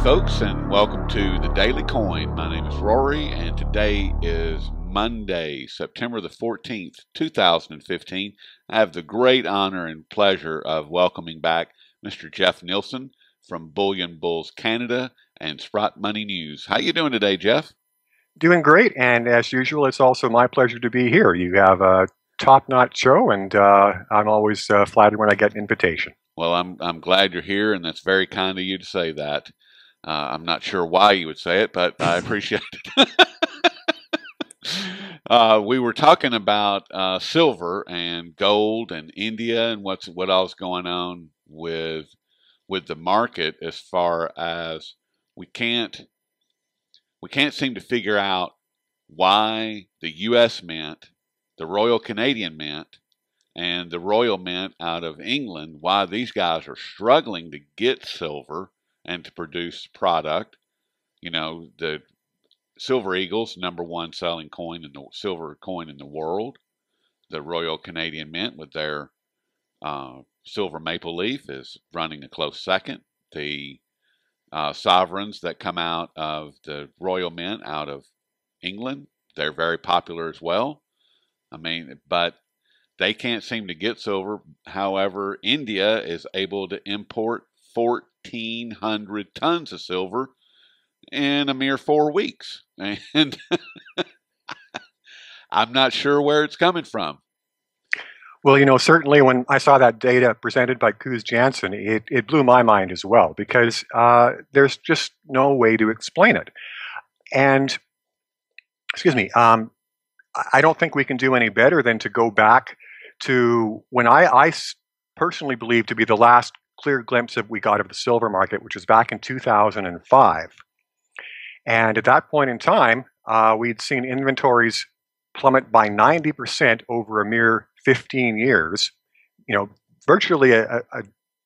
folks, and welcome to the Daily Coin. My name is Rory, and today is Monday, September the 14th, 2015. I have the great honor and pleasure of welcoming back Mr. Jeff Nielson from Bullion Bulls Canada and Sprott Money News. How you doing today, Jeff? Doing great, and as usual, it's also my pleasure to be here. You have a top-notch show, and I'm always flattered when I get an invitation. Well, I'm glad you're here, and that's very kind of you to say that. I'm not sure why you would say it, but I appreciate it. We were talking about silver and gold and India and what all's going on with the market, as far as we can't seem to figure out why the U.S. Mint, the Royal Canadian Mint, and the Royal Mint out of England, why these guys are struggling to get silver and to produce product. You know, the Silver Eagle's #1 selling coin in the silver coin in the world. The Royal Canadian Mint with their silver maple leaf is running a close second. The sovereigns that come out of the Royal Mint out of England, they're very popular as well. I mean, but they can't seem to get silver. However, India is able to import 1,400 tons of silver in a mere 4 weeks. And I'm not sure where it's coming from. Well, you know, certainly when I saw that data presented by Koos Janssen, it blew my mind as well, because there's just no way to explain it. And, excuse me, I don't think we can do any better than to go back to when I personally believe to be the last clear glimpse that we got of the silver market, which was back in 2005. And at that point in time, we'd seen inventories plummet by 90% over a mere 15 years, you know, virtually a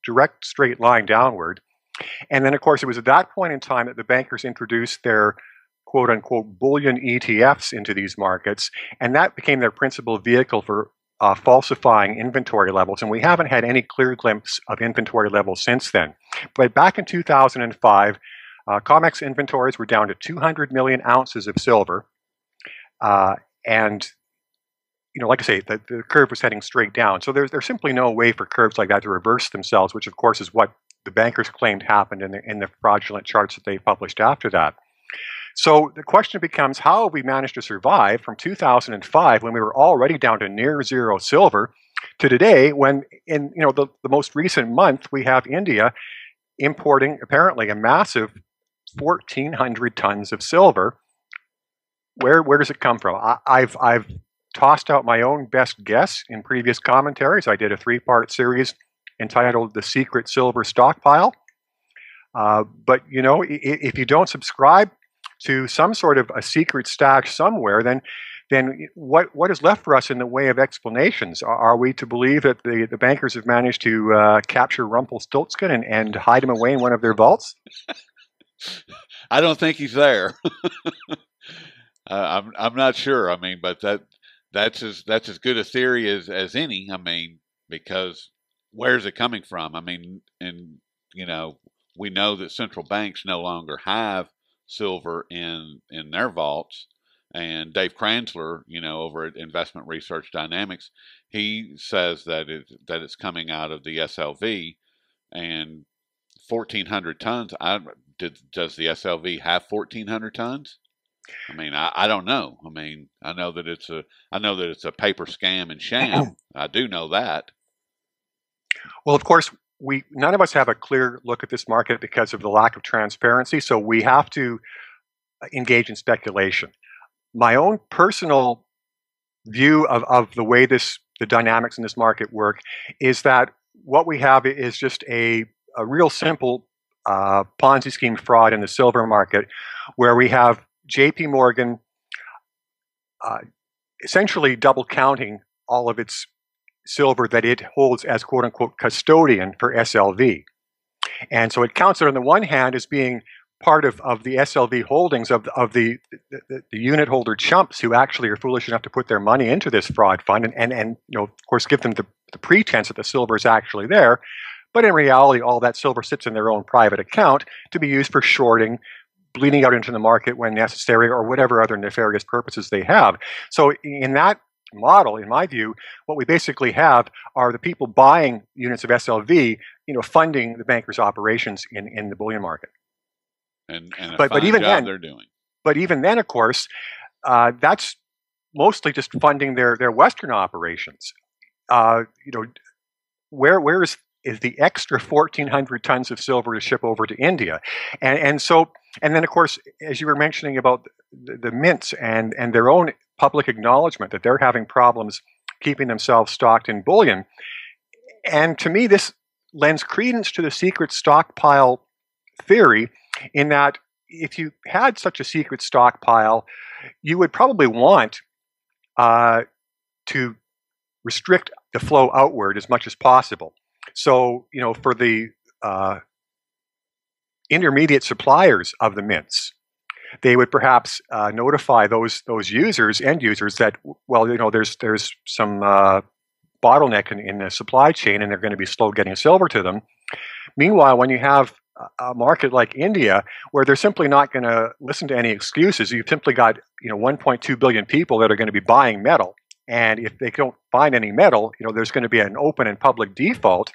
direct straight line downward. And then, of course, it was at that point in time that the bankers introduced their quote-unquote bullion ETFs into these markets, and that became their principal vehicle for falsifying inventory levels, and we haven't had any clear glimpse of inventory levels since then. But back in 2005, COMEX inventories were down to 200 million ounces of silver, and you know, like I say, the curve was heading straight down. So there's simply no way for curves like that to reverse themselves, which of course is what the bankers claimed happened in the fraudulent charts that they published after that. So the question becomes, how have we managed to survive from 2005, when we were already down to near zero silver, to today, when in the most recent month we have India importing apparently a massive 1,400 tons of silver. Where does it come from? I've tossed out my own best guess in previous commentaries. I did a 3-part series entitled "The Secret Silver Stockpile." But you know, if you don't subscribe to some sort of a secret stash somewhere, then what is left for us in the way of explanations? Are we to believe that the bankers have managed to capture Rumpelstiltskin and hide him away in one of their vaults? I don't think he's there. I'm not sure. I mean, but that's as good a theory as any. I mean, because where's it coming from? I mean, and you know, we know that central banks no longer have silver in their vaults, and Dave Kranzler, you know, over at Investment Research Dynamics, he says that it's coming out of the SLV, and 1,400 tons. Does the SLV have 1,400 tons? I mean, I don't know. I mean, I know that it's a paper scam and sham. I do know that. Well, of course, none of us have a clear look at this market because of the lack of transparency, so we have to engage in speculation. My own personal view of the way the dynamics in this market work is that what we have is just a real simple Ponzi scheme fraud in the silver market, where we have JP Morgan essentially double counting all of its silver that it holds as quote-unquote custodian for SLV. And so it counts it on the one hand as being part of the SLV holdings of the unit holder chumps who actually are foolish enough to put their money into this fraud fund and you know, of course, give them the pretense that the silver is actually there. But in reality, all that silver sits in their own private account to be used for shorting, bleeding out into the market when necessary, or whatever other nefarious purposes they have. So in that model, in my view, what we basically have are the people buying units of SLV, funding the bankers' operations in the bullion market. And a but fine even job then, they're doing. But even then, of course, that's mostly just funding their Western operations. Uh, you know, where is the extra 1,400 tons of silver to ship over to India, and then of course, as you were mentioning about the mints and their own public acknowledgement that they're having problems keeping themselves stocked in bullion, and to me this lends credence to the secret stockpile theory, in that if you had such a secret stockpile, you would probably want to restrict the flow outward as much as possible. So, for the intermediate suppliers of the mints, they would perhaps notify those end users that, well, there's some bottleneck in the supply chain, and they're going to be slow getting silver to them. Meanwhile, when you have a market like India, where they're simply not going to listen to any excuses, you've simply got 1.2 billion people that are going to be buying metal, and if they don't find any metal, there's going to be an open and public default.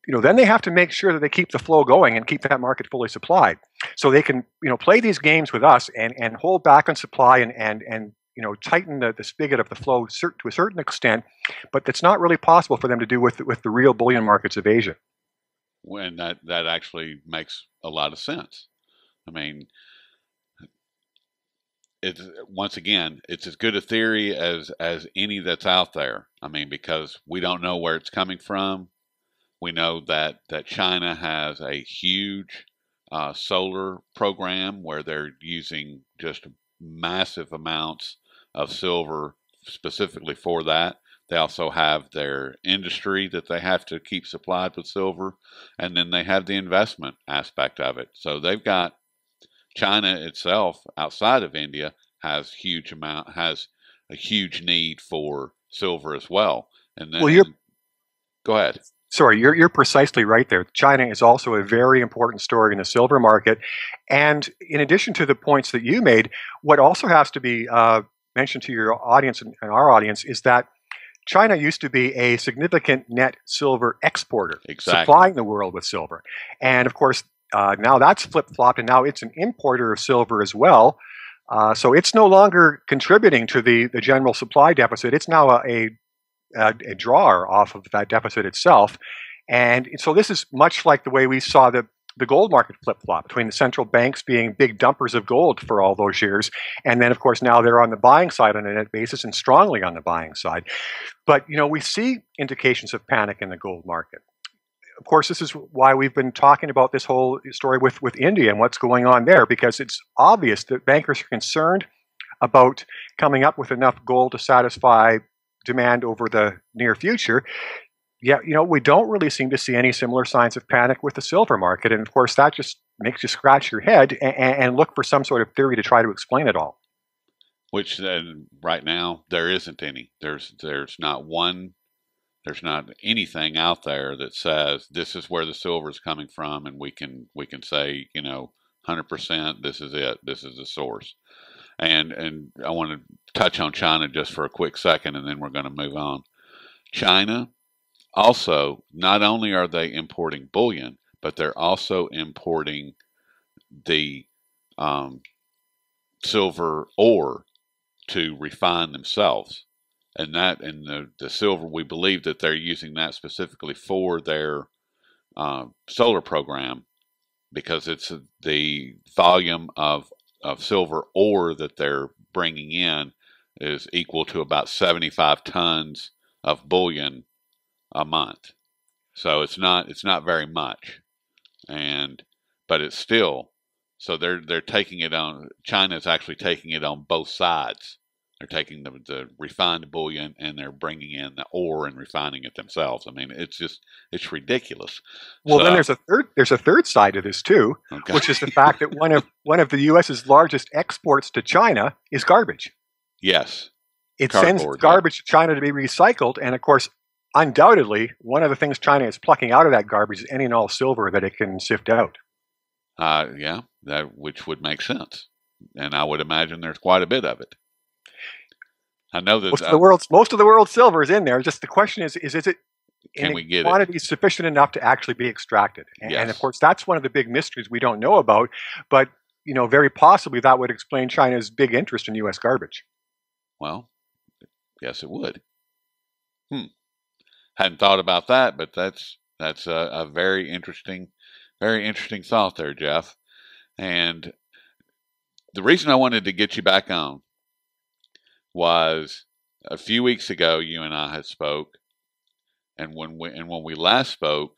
Then they have to make sure that they keep the flow going and keep that market fully supplied, so they can play these games with us and hold back on supply and tighten the spigot of the flow to a certain extent, but it's not really possible for them to do with the real bullion markets of Asia. When that actually makes a lot of sense. I mean, it's, once again, it's as good a theory as any that's out there. I mean, because we don't know where it's coming from. We know that China has a huge solar program where they're using just massive amounts of silver specifically for that. They also have their industry that they have to keep supplied with silver, and then they have the investment aspect of it. So they've got China itself, outside of India, has a huge need for silver as well. And then, go ahead. Sorry, you're precisely right there. China is also a very important story in the silver market. And in addition to the points that you made, what also has to be mentioned to your audience and our audience is that China used to be a significant net silver exporter, exactly, supplying the world with silver. And of course, now that's flip-flopped, and now it's an importer of silver as well. So it's no longer contributing to the general supply deficit. It's now a drawer off of that deficit itself. And so this is much like the way we saw the gold market flip-flop between the central banks being big dumpers of gold for all those years. And then, of course, now they're on the buying side on a net basis, and strongly on the buying side. But, we see indications of panic in the gold market. Of course, this is why we've been talking about this whole story with India and what's going on there, because it's obvious that bankers are concerned about coming up with enough gold to satisfy demand over the near future. Yeah, we don't really seem to see any similar signs of panic with the silver market. And of course, that just makes you scratch your head and look for some sort of theory to try to explain it all. Which right now, there isn't any. There's not one, there's not anything out there that says this is where the silver is coming from, and we can say, 100%, this is it, this is the source. And I want to touch on China just for a quick second, and then we're going to move on. China also, not only are they importing bullion, but they're also importing the silver ore to refine themselves. And the silver, we believe that they're using that specifically for their solar program, because it's the volume of silver ore that they're bringing in is equal to about 75 tons of bullion a month. So it's not very much, but it's still, so they're taking it on. China's actually taking it on both sides. They're taking the refined bullion, and they're bringing in the ore and refining it themselves. I mean, it's ridiculous. Well, so, then there's a third side to this too, okay, which is the fact that one of the U.S.'s largest exports to China is garbage. Yes, it sends garbage to China to be recycled, and of course, undoubtedly, one of the things China is plucking out of that garbage is any and all silver that it can sift out. Yeah, that which would make sense, and I would imagine there's quite a bit of it. I know that. Most of the world's silver is in there. Just the question is it Can in we get it? quantity sufficient enough to actually be extracted? Yes. And of course, that's one of the big mysteries we don't know about. But very possibly that would explain China's big interest in U.S. garbage. Well, yes, it would. Hadn't thought about that, but that's a very interesting thought there, Jeff. And the reason I wanted to get you back on was a few weeks ago you and I had spoke, and when we last spoke,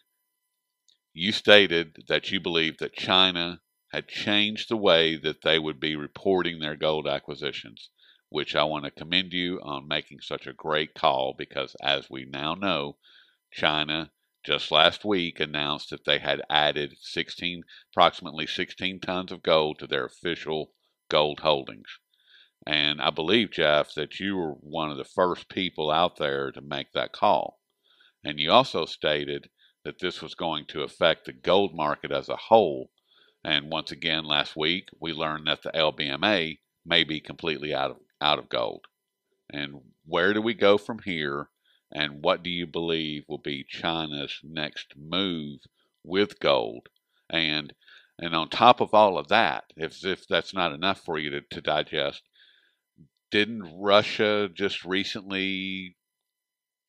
you stated that you believed that China had changed the way that they would be reporting their gold acquisitions, which I want to commend you on making such a great call, because as we now know, China just last week announced that they had added approximately 16 tons of gold to their official gold holdings. And I believe, Jeff, that you were one of the first people out there to make that call. And you also stated that this was going to affect the gold market as a whole. And once again, last week, we learned that the LBMA may be completely out of gold. And where do we go from here? And what do you believe will be China's next move with gold? And on top of all of that, if that's not enough for you to digest, didn't Russia just recently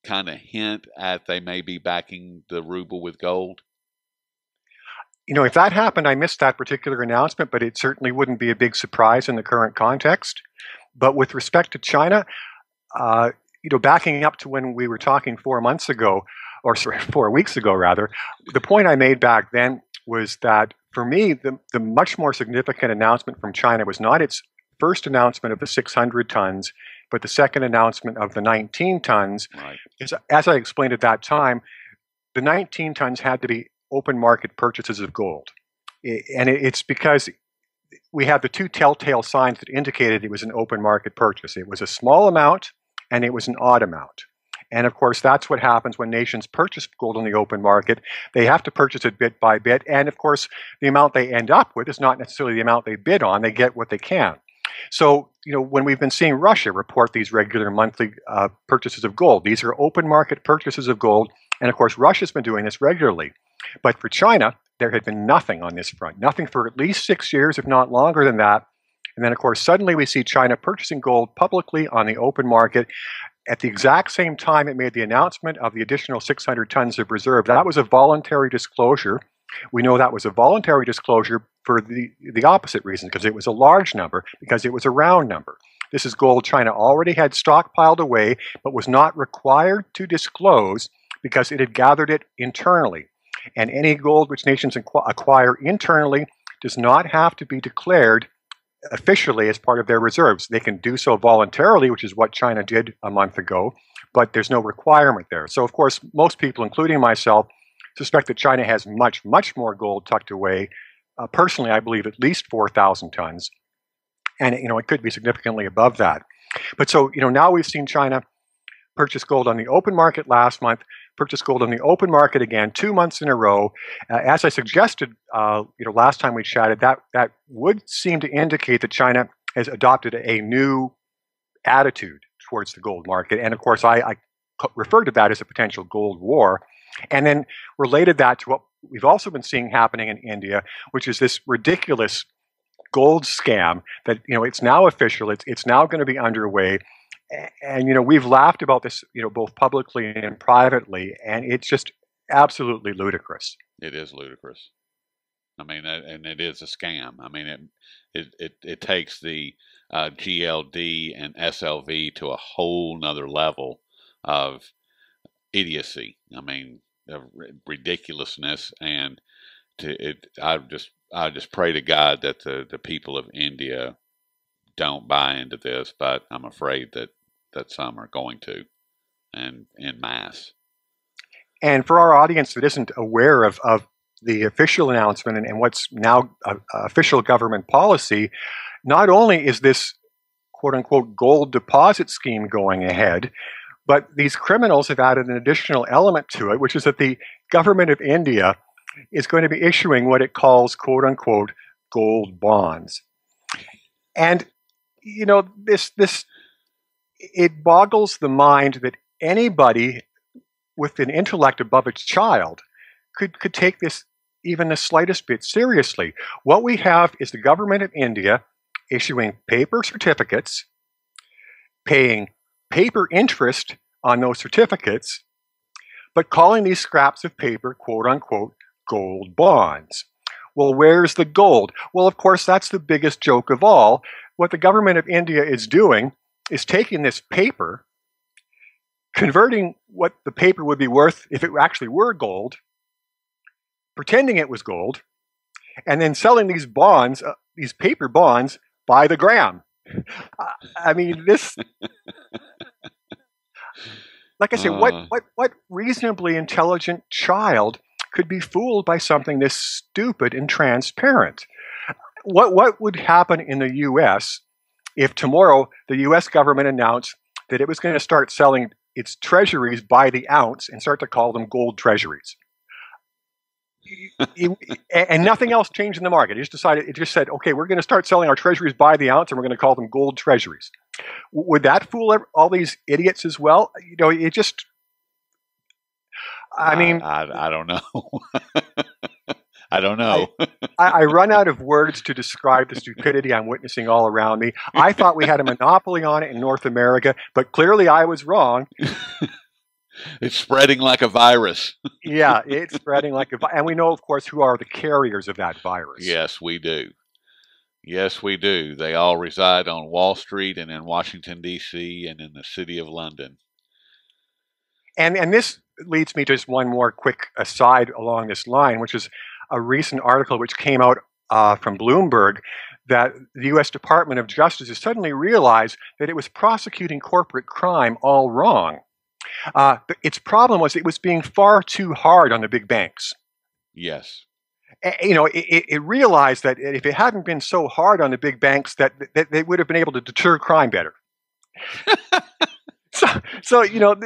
kind of hint at they may be backing the ruble with gold? If that happened, I missed that particular announcement, but it certainly wouldn't be a big surprise in the current context. But with respect to China, backing up to when we were talking 4 months ago, or sorry, 4 weeks ago rather, the point I made back then was that for me, the much more significant announcement from China was not its first announcement of the 600 tons, but the second announcement of the 19 tons. Right. As I explained at that time, the 19 tons had to be open market purchases of gold. And it's because we had the two telltale signs that indicated it was an open market purchase. It was a small amount and it was an odd amount. And of course, that's what happens when nations purchase gold on the open market. They have to purchase it bit by bit. And of course, the amount they end up with is not necessarily the amount they bid on. They get what they can. So, when we've been seeing Russia report these regular monthly purchases of gold, these are open market purchases of gold. And of course, Russia's been doing this regularly. But for China, there had been nothing on this front, nothing for at least 6 years, if not longer than that. And then, of course, suddenly we see China purchasing gold publicly on the open market. At the exact same time it made the announcement of the additional 600 tons of reserve. That was a voluntary disclosure. We know that was a voluntary disclosure for the opposite reason, because it was a large number, because it was a round number. This is gold China already had stockpiled away, but was not required to disclose because it had gathered it internally. And any gold which nations acquire internally does not have to be declared officially as part of their reserves. They can do so voluntarily, which is what China did a month ago, but there's no requirement there. So, of course, most people, including myself, suspect that China has much, much more gold tucked away. Personally, I believe at least 4,000 tons. And, it could be significantly above that. But so, now we've seen China purchase gold on the open market last month, purchase gold on the open market again 2 months in a row. As I suggested, last time we chatted, that would seem to indicate that China has adopted a new attitude towards the gold market. And of course, I referred to that as a potential gold war. And then related that to what we've also been seeing happening in India, which is this ridiculous gold scam that, it's now official, it's now going to be underway. And, we've laughed about this, both publicly and privately, and it's just absolutely ludicrous. It is ludicrous. I mean, and it is a scam. I mean, it takes the GLD and SLV to a whole nother level of idiocy. I mean, ridiculousness, and I just pray to God that the people of India don't buy into this, but I'm afraid that some are going to, and en masse. And for our audience that isn't aware of the official announcement and what's now official government policy, not only is this quote-unquote gold deposit scheme going ahead, But these criminals have added an additional element to it, which is that the government of India is going to be issuing what it calls, quote unquote, gold bonds. And, this it boggles the mind that anybody with an intellect above its child could take this even the slightest bit seriously. What we have is the government of India issuing paper certificates, paying paper interest on those certificates, but calling these scraps of paper, quote unquote, gold bonds. Well, where's the gold? Well, of course, that's the biggest joke of all. What the government of India is doing is taking this paper, converting what the paper would be worth if it actually were gold, pretending it was gold, and then selling these bonds, these paper bonds, by the gram. I mean, this. Like I say, what reasonably intelligent child could be fooled by something this stupid and transparent? What would happen in the U.S. if tomorrow the U.S. government announced that it was going to start selling its treasuries by the ounce and start to call them gold treasuries? And nothing else changed in the market. It just said, okay, we're going to start selling our treasuries by the ounce and we're going to call them gold treasuries. Would that fool all these idiots as well? It just, I mean, I don't know. I don't know. I run out of words to describe the stupidity I'm witnessing all around me. I thought we had a monopoly on it in North America, but clearly I was wrong. It's spreading like a virus. Yeah, it's spreading like a virus. And we know, of course, who are the carriers of that virus. Yes, we do. Yes, we do. They all reside on Wall Street and in Washington, D.C. and in the city of London. And this leads me to just one more quick aside along this line, which is a recent article which came out from Bloomberg that the U.S. Department of Justice has suddenly realized that it was prosecuting corporate crime all wrong. Its problem was it was being far too hard on the big banks. Yes. It realized that if it hadn't been so hard on the big banks, that they would have been able to deter crime better. So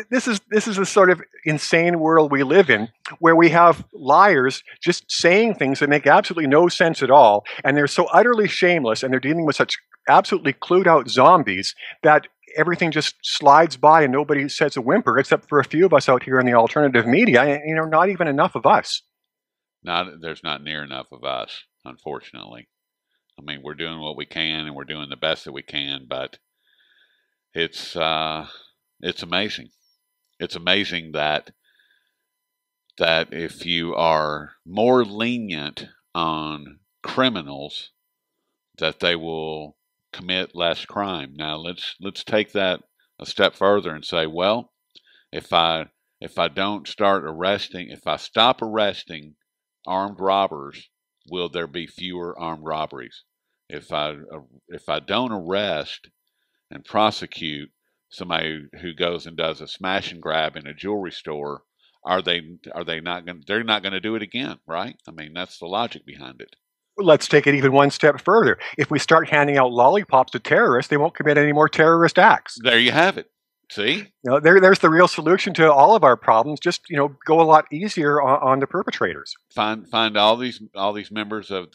this is the sort of insane world we live in, where we have liars just saying things that make absolutely no sense at all, and they're so utterly shameless, and they're dealing with such absolutely clued out zombies that everything just slides by and nobody says a whimper, except for a few of us out here in the alternative media, and not even enough of us. There's not near enough of us, unfortunately. I mean, we're doing what we can and we're doing the best that we can, but it's amazing. It's amazing that if you are more lenient on criminals, that they will commit less crime. Now let's take that a step further and say, well, if I don't start arresting, if I stop arresting armed robbers, will there be fewer armed robberies? If I don't arrest and prosecute somebody who goes and does a smash and grab in a jewelry store, are they not going? They're not going to do it again, right? I mean, that's the logic behind it. Let's take it even one step further. If we start handing out lollipops to terrorists, they won't commit any more terrorist acts. There you have it. See? There's the real solution to all of our problems. Just go a lot easier on the perpetrators. Find all these members of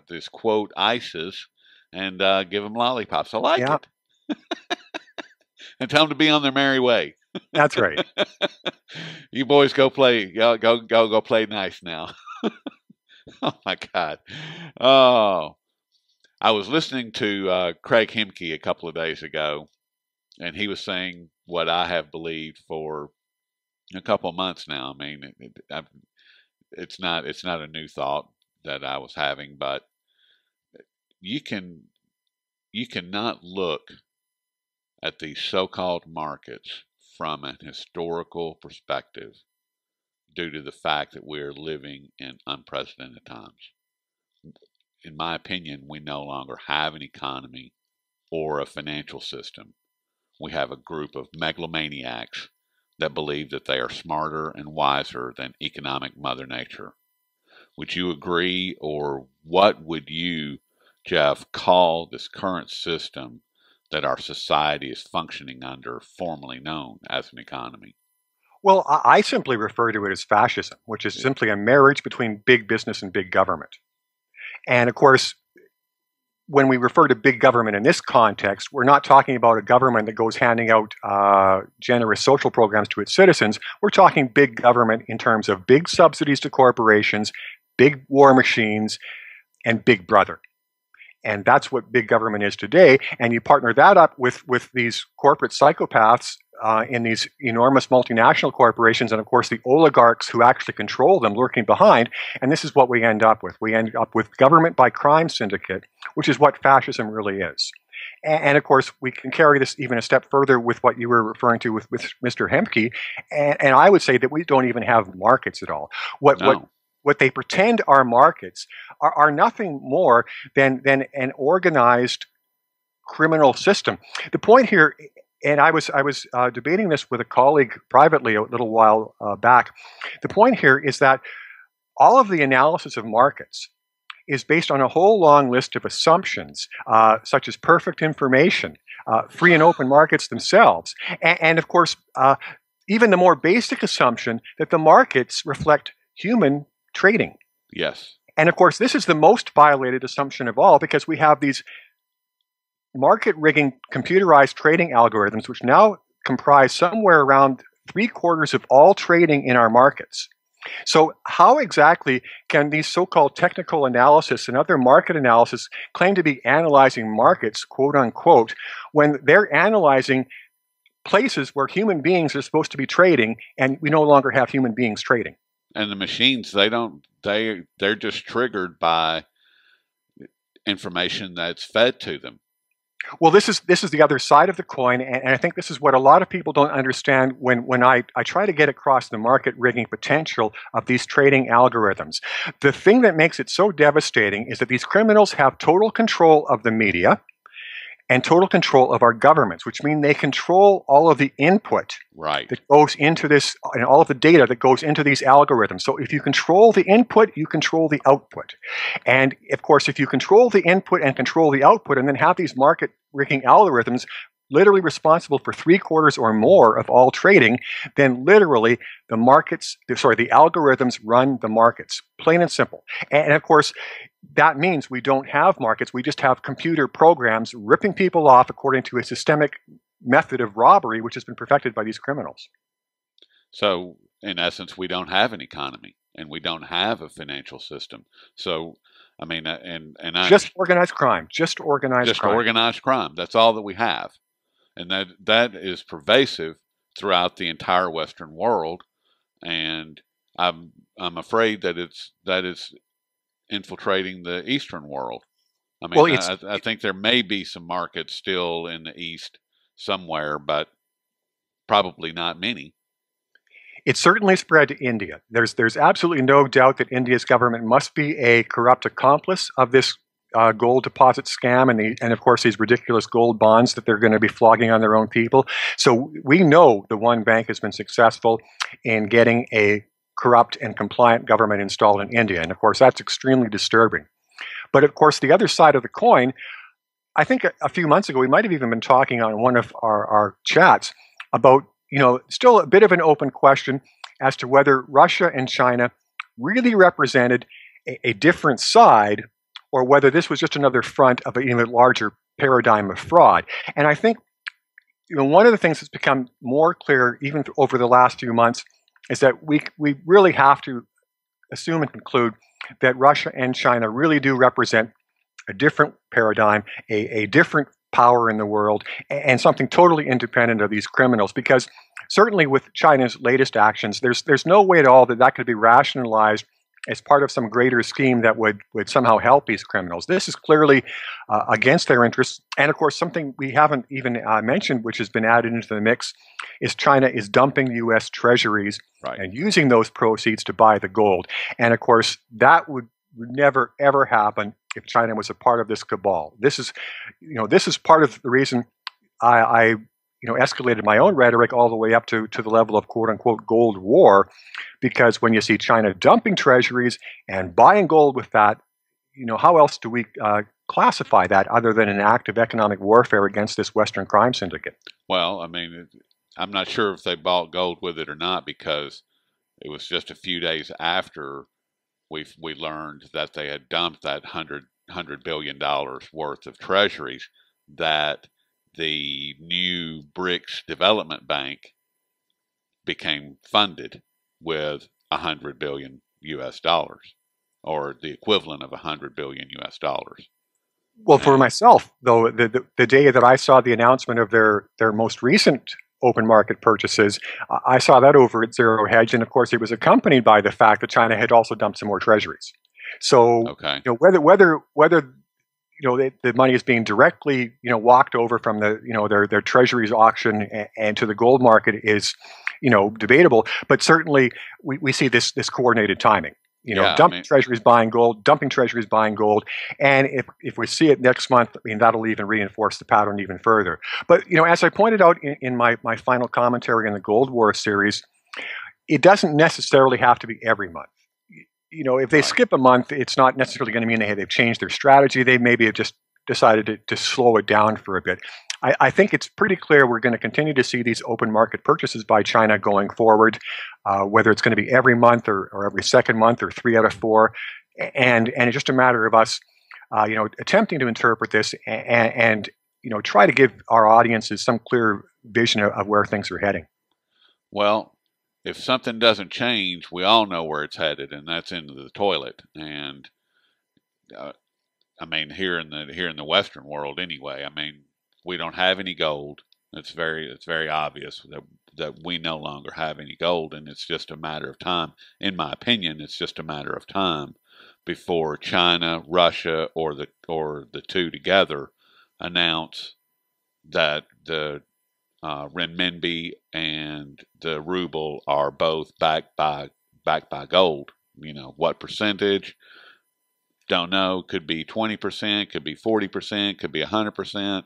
this quote ISIS and give them lollipops. I like it. And tell them to be on their merry way. That's right. You boys go play. Go play nice now. Oh my God. Oh, I was listening to Craig Hemke a couple of days ago, and he was saying what I have believed for a couple of months now. I mean, it's not a new thought that I was having, but you cannot look at these so-called markets from an historical perspective due to the fact that we're living in unprecedented times. In my opinion, we no longer have an economy or a financial system. We have a group of megalomaniacs that believe that they are smarter and wiser than economic Mother Nature. Would you agree, or what would you, Jeff, call this current system that our society is functioning under, formerly known as an economy? Well, I simply refer to it as fascism, which is simply a marriage between big business and big government. And of course, when we refer to big government in this context, we're not talking about a government that goes handing out generous social programs to its citizens. We're talking big government in terms of big subsidies to corporations, big war machines, and Big Brother. And that's what big government is today. And you partner that up with these corporate psychopaths in these enormous multinational corporations, and of course the oligarchs who actually control them lurking behind. And this is what we end up with. We end up with government by crime syndicate, which is what fascism really is. And of course, we can carry this even a step further with what you were referring to with Mr. Hemke. And I would say that we don't even have markets at all. What they pretend are markets are nothing more than an organized criminal system. The point here, and I was debating this with a colleague privately a little while back. The point here is that all of the analysis of markets is based on a whole long list of assumptions, such as perfect information, free and open markets themselves, and of course, even the more basic assumption that the markets reflect human trading. Yes. And of course, this is the most violated assumption of all, because we have these market rigging computerized trading algorithms, which now comprise somewhere around 3/4 of all trading in our markets. So how exactly can these so-called technical analysis and other market analysis claim to be analyzing markets, quote unquote, when they're analyzing places where human beings are supposed to be trading, and we no longer have human beings trading? And the machines, they're just triggered by information that's fed to them. Well, this is the other side of the coin, and I think this is what a lot of people don't understand when I try to get across the market rigging potential of these trading algorithms. The thing that makes it so devastating is that these criminals have total control of the media and total control of our governments, which mean they control all of the input that goes into this, and all of the data that goes into these algorithms. So if you control the input, you control the output. And of course, if you control the input and control the output, and then have these market rigging algorithms literally responsible for 3/4 or more of all trading, then literally the algorithms run the markets, plain and simple. And of course, that means we don't have markets. We just have computer programs ripping people off according to a systemic method of robbery, which has been perfected by these criminals. So in essence, we don't have an economy, and we don't have a financial system. So I mean, and just organized crime, just organized crime. That's all that we have. And that is pervasive throughout the entire Western world, and I'm afraid that is infiltrating the Eastern world. I mean, well, I think there may be some markets still in the East somewhere, but probably not many. It certainly spread to India. There's absolutely no doubt that India's government must be a corrupt accomplice of this gold deposit scam, and of course these ridiculous gold bonds that they're going to be flogging on their own people. So we know the one bank has been successful in getting a corrupt and compliant government installed in India, and of course that's extremely disturbing. But of course the other side of the coin, I think a few months ago we might have even been talking on one of our chats about, still a bit of an open question as to whether Russia and China really represented a different side, or whether this was just another front of an even larger paradigm of fraud. And I think one of the things that's become more clear even over the last few months is that we really have to assume and conclude that Russia and China really do represent a different paradigm, a different power in the world, and something totally independent of these criminals. Because certainly with China's latest actions, there's no way at all that could be rationalized as part of some greater scheme that would somehow help these criminals. This is clearly against their interests. And of course, something we haven't even mentioned, which has been added into the mix, is China is dumping U.S. treasuries and using those proceeds to buy the gold. And of course, that would never, ever happen if China was a part of this cabal. This is part of the reason I escalated my own rhetoric all the way up to the level of quote unquote gold war, because when you see China dumping treasuries and buying gold with that, how else do we classify that other than an act of economic warfare against this Western crime syndicate? Well, I mean, I'm not sure if they bought gold with it or not because it was just a few days after we learned that they had dumped that $100 billion worth of treasuries that the new BRICS Development Bank became funded with 100 billion US dollars, or the equivalent of 100 billion US dollars. Well, for And myself, though, the day that I saw the announcement of their most recent open market purchases, I saw that over at Zero Hedge, and of course, it was accompanied by the fact that China had also dumped some more treasuries. So, okay, whether the money is being directly walked over from the their treasuries auction and to the gold market is debatable, but certainly we see this coordinated timing. yeah, I Dumping mean, treasuries buying gold, dumping treasuries buying gold, and if we see it next month, I mean that'll even reinforce the pattern even further. But as I pointed out in my final commentary in the Gold War series, it doesn't necessarily have to be every month. If they right. skip a month, it's not necessarily going to mean they've changed their strategy. They maybe have just decided to slow it down for a bit. I think it's pretty clear we're going to continue to see these open market purchases by China going forward, whether it's going to be every month or every second month or 3 out of 4. And it's just a matter of us, attempting to interpret this and try to give our audiences some clear vision of where things are heading. Well, if something doesn't change, we all know where it's headed, and that's into the toilet. And uh, I mean, here in the Western world, anyway. I mean, we don't have any gold. It's very obvious that we no longer have any gold, and it's just a matter of time. In my opinion, it's just a matter of time before China, Russia, or the two together announce that the renminbi and the ruble are both backed by gold. What percentage? Don't know. Could be 20%, could be 40%, could be 100%.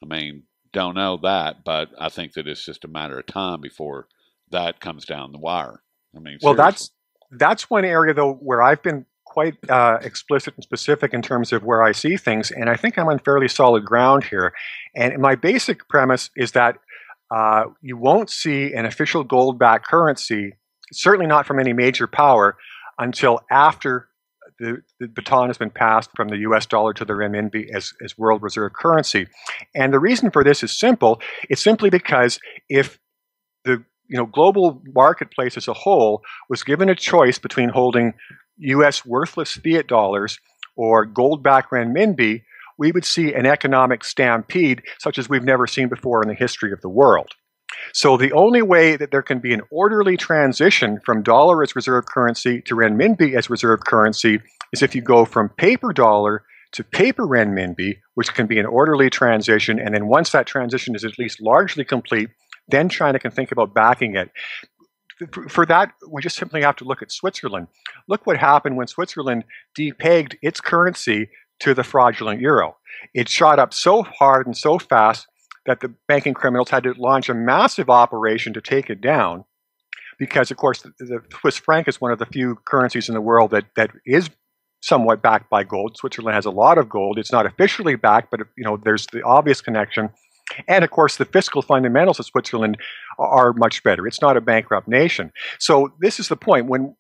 I mean, don't know that, but I think that it's just a matter of time before that comes down the wire. I mean, Well, seriously. that's one area though where I've been quite explicit and specific in terms of where I see things, and I think I'm on fairly solid ground here. And my basic premise is that you won't see an official gold-backed currency, certainly not from any major power, until after the baton has been passed from the U.S. dollar to the renminbi as world reserve currency. And the reason for this is simple. It's simply because if the global marketplace as a whole was given a choice between holding U.S. worthless fiat dollars or gold-backed renminbi, we would see an economic stampede such as we've never seen before in the history of the world. So the only way that there can be an orderly transition from dollar as reserve currency to renminbi as reserve currency is if you go from paper dollar to paper renminbi, which can be an orderly transition. And then once that transition is at least largely complete, then China can think about backing it. For that, we just simply have to look at Switzerland. Look what happened when Switzerland depegged its currency to the fraudulent euro. It shot up so hard and so fast that the banking criminals had to launch a massive operation to take it down because, of course, the Swiss franc is one of the few currencies in the world that is somewhat backed by gold. Switzerland has a lot of gold. It's not officially backed, but there's the obvious connection. And of course, the fiscal fundamentals of Switzerland are much better. It's not a bankrupt nation. So this is the point. When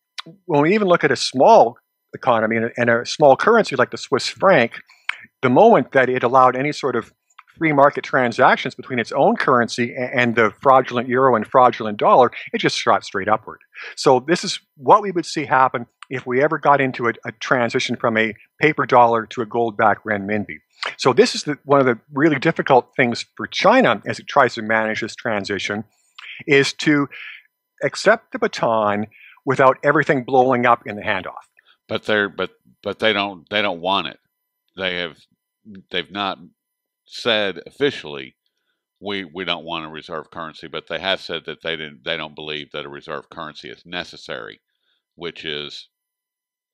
we even look at a small economy and a small currency like the Swiss franc, the moment that it allowed any sort of free market transactions between its own currency and the fraudulent euro and fraudulent dollar, it just shot straight upward. So this is what we would see happen if we ever got into a transition from a paper dollar to a gold-backed renminbi. So this is one of the really difficult things for China as it tries to manage this transition, is to accept the baton without everything blowing up in the handoff. But they don't want it. They've not said officially we don't want a reserve currency, but they have said that they don't believe that a reserve currency is necessary, which is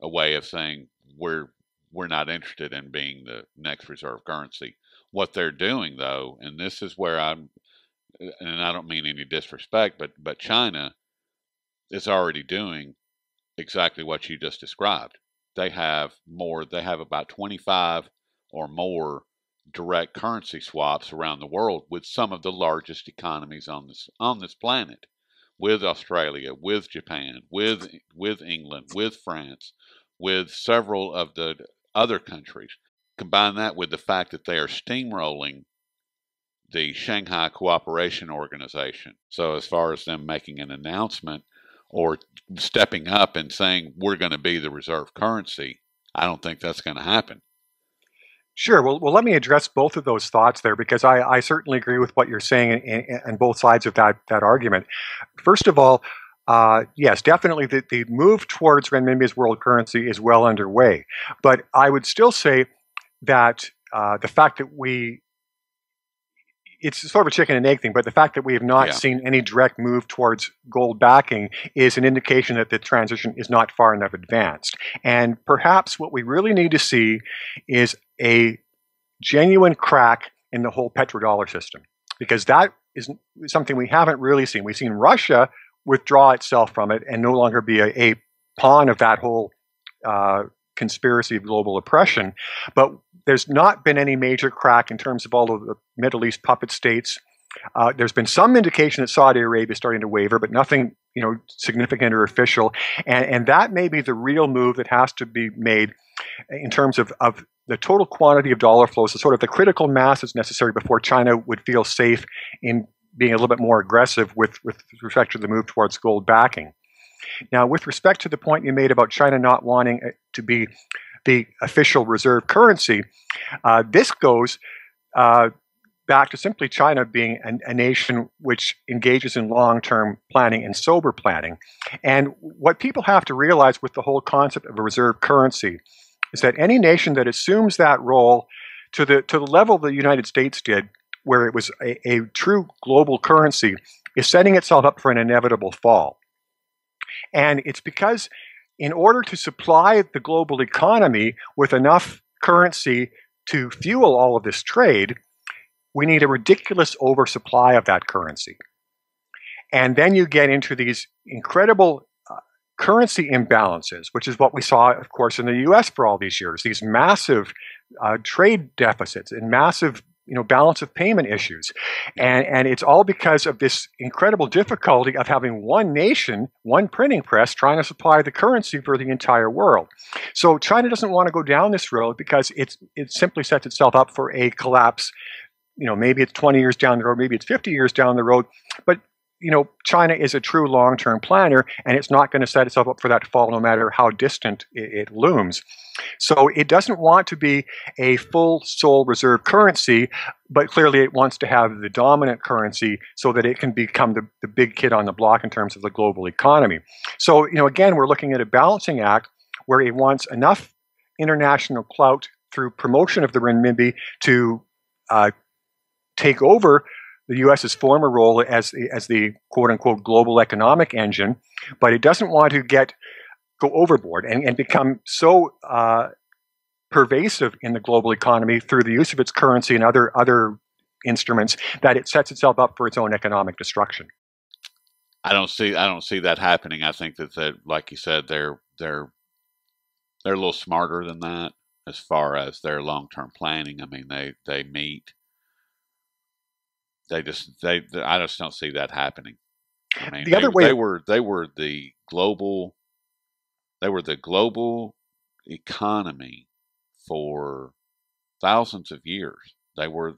a way of saying we're not interested in being the next reserve currency. What they're doing though, and this is where and I don't mean any disrespect, but China is already doing exactly what you just described. they have more. They have about 25 or more direct currency swaps around the world with some of the largest economies on this planet, with Australia, with Japan, with England, with France, with several of the other countries. Combine that with the fact that they are steamrolling the Shanghai Cooperation Organization. So as far as them making an announcement or stepping up and saying we're going to be the reserve currency, I don't think that's going to happen. Sure. Well, let me address both of those thoughts there, because I certainly agree with what you're saying on both sides of that argument. First of all, yes, definitely the move towards renminbi as world currency is well underway. But I would still say that the fact that it's sort of a chicken and egg thing, but the fact that we have not seen any direct move towards gold backing is an indication that the transition is not far enough advanced. And perhaps what we really need to see is a genuine crack in the whole petrodollar system, because that is something we haven't really seen. We've seen Russia withdraw itself from it and no longer be a pawn of that whole conspiracy of global oppression. But there's not been any major crack in terms of all of the Middle East puppet states. There's been some indication that Saudi Arabia is starting to waver, but nothing, significant or official. And that may be the real move that has to be made in terms of the total quantity of dollar flows, so sort of the critical mass that's necessary before China would feel safe in being a little bit more aggressive with respect to the move towards gold backing. Now, with respect to the point you made about China not wanting to be the official reserve currency, this goes back to simply China being a nation which engages in long-term planning and sober planning. And what people have to realize with the whole concept of a reserve currency is that any nation that assumes that role to the level the United States did, where it was a true global currency, is setting itself up for an inevitable fall. And it's because in order to supply the global economy with enough currency to fuel all of this trade, we need a ridiculous oversupply of that currency. And then you get into these incredible currency imbalances, which is what we saw, of course, in the US for all these years, these massive trade deficits and massive balance of payment issues. And it's all because of this incredible difficulty of having one nation, one printing press, trying to supply the currency for the entire world. So China doesn't want to go down this road because it simply sets itself up for a collapse. Maybe it's 20 years down the road, maybe it's 50 years down the road, but China is a true long-term planner, and it's not going to set itself up for that fall no matter how distant it looms. So it doesn't want to be a full sole reserve currency, but clearly it wants to have the dominant currency so that it can become the big kid on the block in terms of the global economy. So, again, we're looking at a balancing act where it wants enough international clout through promotion of the renminbi to take over the U.S.'s former role as the quote-unquote global economic engine, but it doesn't want to go overboard and become so pervasive in the global economy through the use of its currency and other instruments that it sets itself up for its own economic destruction. I don't see that happening. I think that like you said, they're a little smarter than that as far as their long-term planning. I mean, they meet. I just don't see that happening. I mean, they were the global economy for thousands of years. They were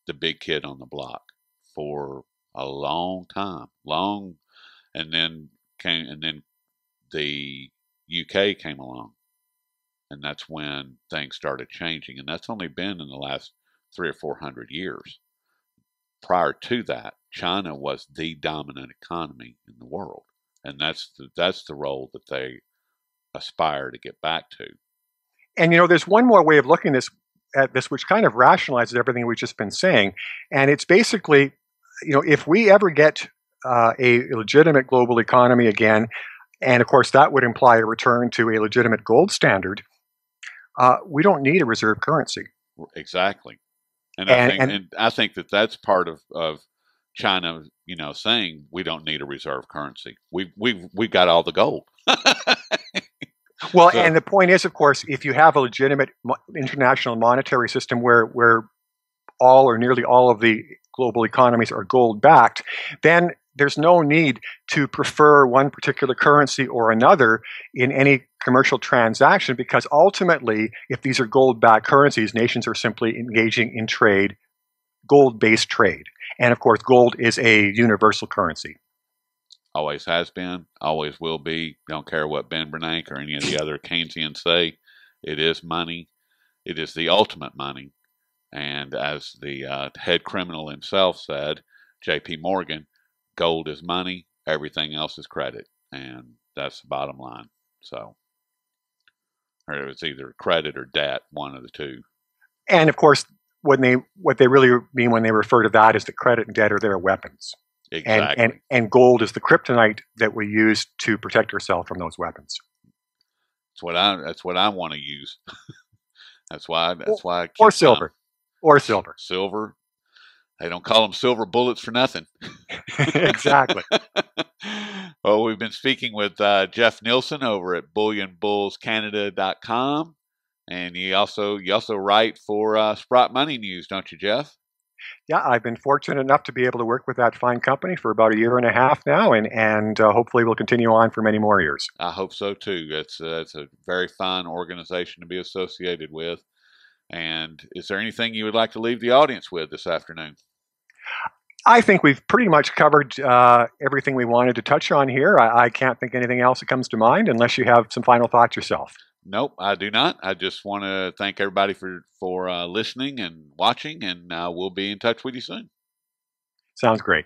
the big kid on the block for a long time, and then the UK came along, and that's when things started changing, and that's only been in the last 300 or 400 years. Prior to that, China was the dominant economy in the world, and that's the role that they aspire to get back to. And there's one more way of looking at this, which kind of rationalizes everything we've just been saying, and it's basically, if we ever get a legitimate global economy again, and of course that would imply a return to a legitimate gold standard, we don't need a reserve currency. Exactly. And I think that that's part of China, saying we don't need a reserve currency. We've got all the gold. Well, So, and the point is, of course, if you have a legitimate international monetary system where all or nearly all of the global economies are gold backed, then there's no need to prefer one particular currency or another in any commercial transaction, because ultimately, if these are gold backed currencies, nations are simply engaging in trade, gold based trade. And of course, gold is a universal currency. always has been, always will be. Don't care what Ben Bernanke or any of the other Keynesians say. It is money. It is the ultimate money. And as the head criminal himself said, J.P. Morgan, gold is money, everything else is credit. And that's the bottom line. So, or it's either credit or debt, one of the two. And of course, what they really mean when they refer to that is that credit and debt are their weapons. Exactly. And gold is the kryptonite that we use to protect ourselves from those weapons. That's what I want to use. That's why I Or keep some. silver. Or silver. Silver. They don't call them silver bullets for nothing. Exactly. Well, we've been speaking with Jeff Nielson over at bullionbullscanada.com. And you also write for Sprott Money News, don't you, Jeff? Yeah, I've been fortunate enough to be able to work with that fine company for about a year and a half now, and hopefully we'll continue on for many more years. I hope so too. It's a very fine organization to be associated with. And is there anything you would like to leave the audience with this afternoon? I think we've pretty much covered everything we wanted to touch on here. I can't think anything else that comes to mind unless you have some final thoughts yourself. Nope, I do not. I just want to thank everybody for listening and watching, and we'll be in touch with you soon. Sounds great.